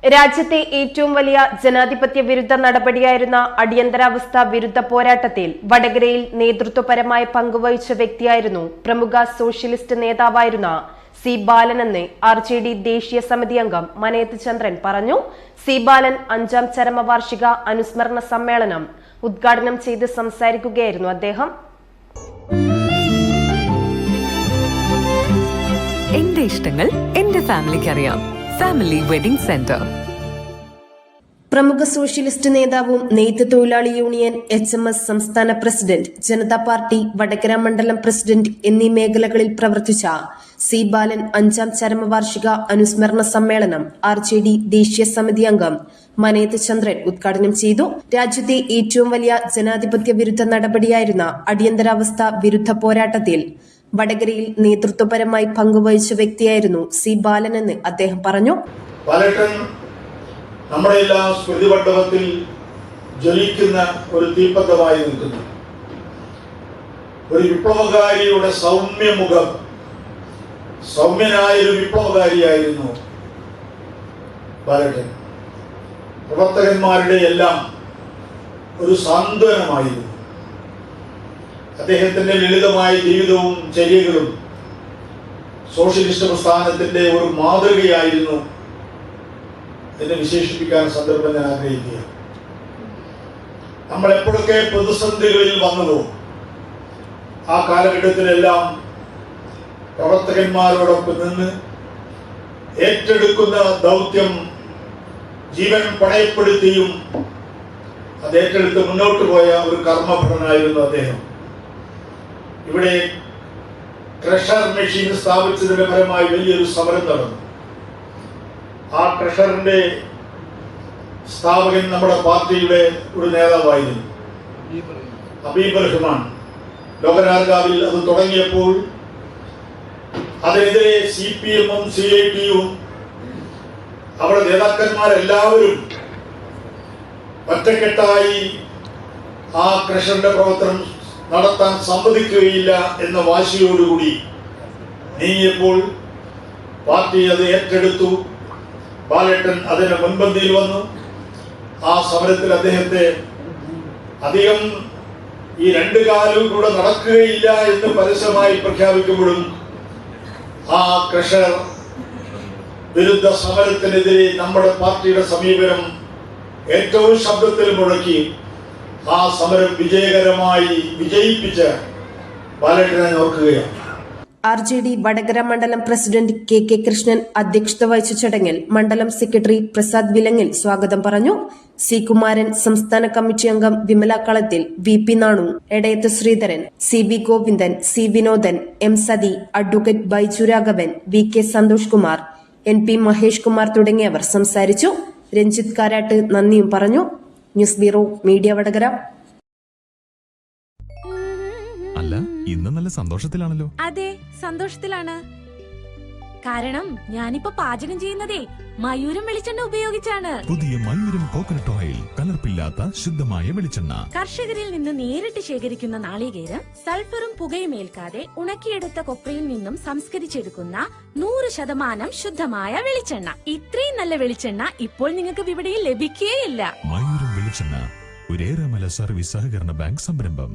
രാജ്യത്തെ ഏറ്റവും വലിയ ജനാധിപത്യ വിരുദ്ധ നടപടിയായിരുന്ന അടിയന്തരാവസ്ഥ വിരുദ്ധ പോരാട്ടത്തിൽ വടകരയിൽ നേതൃത്വപരമായി പങ്കുവഹിച്ച വ്യക്തിയായിരുന്നു പ്രമുഖ സോഷ്യലിസ്റ്റ് നേതാവായിരുന്ന സി ബാലനെന്ന് RJD ദേശീയ സമിതി അംഗം മനേത് ചന്ദ്രൻ പറഞ്ഞു. സി ബാലൻ 5ാം ചരമവാർഷിക അനുസ്മരണ സമ്മേളനം ഉദ്ഘാടനം ചെയ്ത് സംസാരിക്കുകയായിരുന്നു അദ്ദേഹം. എന്റെ ഇഷ്ടങ്ങൾ എന്റെ ഫാമിലിക്ക് അറിയാം. Family wedding centre. പ്രമുഖ സോഷ്യലിസ്റ്റ് നേതാവും നെയ്ത്ത് തൊഴിലാളി യൂണിയൻ HMS സംസ്ഥാന പ്രസിഡന്റ്, ജനതാ പാർട്ടി വടകര മണ്ഡലം പ്രസിഡന്റ് എന്നീ മേഖലകളിൽ പ്രവർത്തിച്ച സി ബാലൻ 5ാം ചരമവാർഷിക അനുസ്മരണ സമ്മേളനം RJD ദേശീയ സമിതി അംഗം മനേത് ചന്ദ്രൻ ഉദ്ഘാടനം ചെയ്തു. രാജ്യത്തെ ഏറ്റവും വലിയ ജനാധിപത്യ വിരുദ്ധ നടപടിയായിരുന്ന അടിയന്തരാവസ്ഥ വിരുദ്ധ പോരാട്ടത്തിൽ വടകരയിൽ നേതൃത്വപരമായി പങ്കുവഹിച്ച വ്യക്തിയായിരുന്നു സി ബാലനെന്ന് അദ്ദേഹം പറഞ്ഞു. നമ്മുടെ എല്ലാ സ്മൃതിപട്ടവത്തിൽ ജ്വലിക്കുന്ന ഒരു തീപ്പന്തമായി നിൽക്കുന്നു. ഒരു വിപ്ലവകാരിയുടെ സൗമ്യമുഖം, സൗമ്യനായൊരു വിപ്ലവകാരിയായിരുന്നു ബാലൻ. പ്രവർത്തകന്മാരുടെ എല്ലാം ഒരു സാന്ത്വനമായിരുന്നു. അദ്ദേഹത്തിന്റെ ലളിതമായ ജീവിതവും ചര്യകളും സോഷ്യലിസ്റ്റ് പ്രസ്ഥാനത്തിന്റെ ഒരു മാതൃകയായിരുന്നു എന്നെ വിശേഷിപ്പിക്കാൻ സന്ദർഭം ഞാൻ ആഗ്രഹിക്കുക. നമ്മൾ എപ്പോഴൊക്കെ പ്രതിസന്ധികളിൽ വന്നുവോ ആ കാലഘട്ടത്തിലെല്ലാം പ്രവർത്തകന്മാരോടൊപ്പം നിന്ന് ഏറ്റെടുക്കുന്ന ദൗത്യം ജീവൻ പണയപ്പെടുത്തിയും അത് ഏറ്റെടുത്ത് മുന്നോട്ട് പോയ ഒരു കർമ്മഭടനായിരുന്നു അദ്ദേഹം. ഇവിടെ ക്രഷർ മെഷീൻ സ്ഥാപിച്ചതിന്റെ ഫലമായി വലിയൊരു സമരം നടന്നു. ആ ക്രഷറിന്റെ സ്ഥാപകൻ നമ്മുടെ പാർട്ടിയുടെ ഒരു നേതാവായിരുന്നു ഹബീബ് റഹ്മാൻ. ലോകനാർഗാവിൽ അത് തുടങ്ങിയപ്പോൾ അതിനെതിരെ CPM-ഉം CIT-യും അവിടെ നേതാക്കന്മാരെല്ലാവരും ഒറ്റക്കെട്ടായി ആ ക്രഷറിന്റെ പ്രവർത്തനം നടത്താൻ സമ്മതിക്കുകയില്ല എന്ന വാശിയോടുകൂടി നീങ്ങിയപ്പോൾ പാർട്ടി അത് ഏറ്റെടുത്തു. ബാലേട്ടൻ അതിന് മുൻപന്തിയിൽ വന്നു. ആ സമരത്തിൽ അദ്ദേഹത്തെ അധികം ഈ 2 കാലും കൂടെ നടക്കുകയില്ല എന്ന് പരസ്യമായി പ്രഖ്യാപിക്കുമ്പോഴും ആ ക്രഷർ വിരുദ്ധ സമരത്തിനെതിരെ നമ്മുടെ പാർട്ടിയുടെ സമീപനം ഏറ്റവും ശബ്ദത്തിൽ മുഴക്കി ആ സമരം വിജയകരമായി വിജയിപ്പിച്ച ബാലേട്ടനെ ഓർക്കുകയാണ്. RJD വടകര മണ്ഡലം പ്രസിഡന്റ് KK കൃഷ്ണൻ അധ്യക്ഷത വഹിച്ച ചടങ്ങിൽ മണ്ഡലം സെക്രട്ടറി പ്രസാദ് വിലങ്ങിൽ സ്വാഗതം പറഞ്ഞു. സി കുമാരൻ, സംസ്ഥാന കമ്മിറ്റി അംഗം Vimala Kalathil, VP Nanu, Edayath Sreedharan, CB Govindan, C Vinodan, M Sathi, advocate Baiju Raghavan, VK Santhosh Kumar, NP Mahesh Kumar തുടങ്ങിയവർ സംസാരിച്ചു. രഞ്ജിത്ത് കാരാട്ട് നന്ദിയും പറഞ്ഞു. News bureau media Vadakara. അല്ല, ഇന്ന് നല്ല സന്തോഷത്തിലാണല്ലോ. അതെ, സന്തോഷത്തിലാണ്. കാരണം ഞാനിപ്പോ പാചകം ചെയ്യുന്നതേ മയൂരം വെളിച്ചെണ്ണ ഉപയോഗിച്ചാണ്. പുതിയ മയൂരം കോക്കനട്ട് ഓയിൽ, കലർപ്പില്ലാത്ത ശുദ്ധമായ വെളിച്ചെണ്ണ. കർഷകരിൽ നിന്ന് നേരിട്ട് ശേഖരിക്കുന്ന നാളികേരം സൾഫറും പുകയും ഏൽക്കാതെ ഉണക്കിയെടുത്ത കൊപ്രയിൽ നിന്നും സംസ്കരിച്ചെടുക്കുന്ന 100% ശുദ്ധമായ വെളിച്ചെണ്ണ. ഇത്രയും നല്ല വെളിച്ചെണ്ണ ഇപ്പോൾ നിങ്ങൾക്ക് വിപണിയിൽ ലഭിക്കുകയില്ല. മയൂരം വെളിച്ചെണ്ണ, ഒരു ഏറെമല സർവീസ് സഹകരണ ബാങ്ക് സംരംഭം.